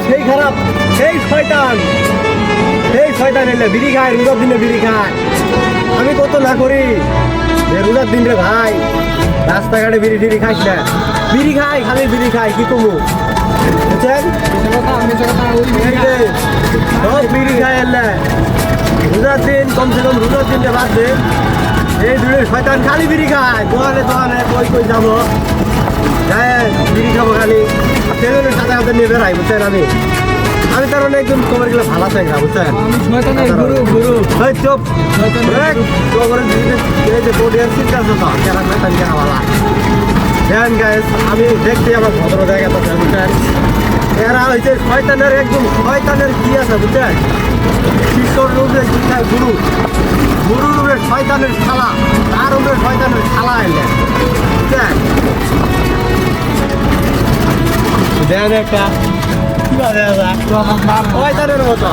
সেই খারাপ, সেই শয়তান এলে বিড়ি খায়, রোজার দিনে বিড়ি খায়। আমি কত না করি যে রোজার দিন রে ভাই, রাস্তাঘাটে বিড়ি টিড়ি খাইস না, বিড়ি খাই, খালি বিড়ি খাই, কি কমু বুঝছেন? সব বিড়ি খায় এলে রোজার দিন, কমসে কম রোজার দিনটা বাদ দে। এই দুটো শয়তান খালি বিড়ি খায়, দোকানে কই যাবো, হ্যাঁ বিড়ি খাবো খালি। সেজন্য সাথে সাথে নিয়ে বেড়াই, বুঝছেন? আমি তার মানে একদম তোমার গেলে ভালো চাই না, বুঝছেন? চুপ আমি দেখছি আমার ভদ্র জায়গা, বুঝছেন? এরা হয়েছে শয়তানের, একদম শয়তানের কি আছে, বুঝছেন? শিষ্যর রূপে গুরুর রূপে শয়তানের শালা, তার রূপে শয়তানের শালা এলে, বুঝছেন? দেন একটা শয়তানের মতো।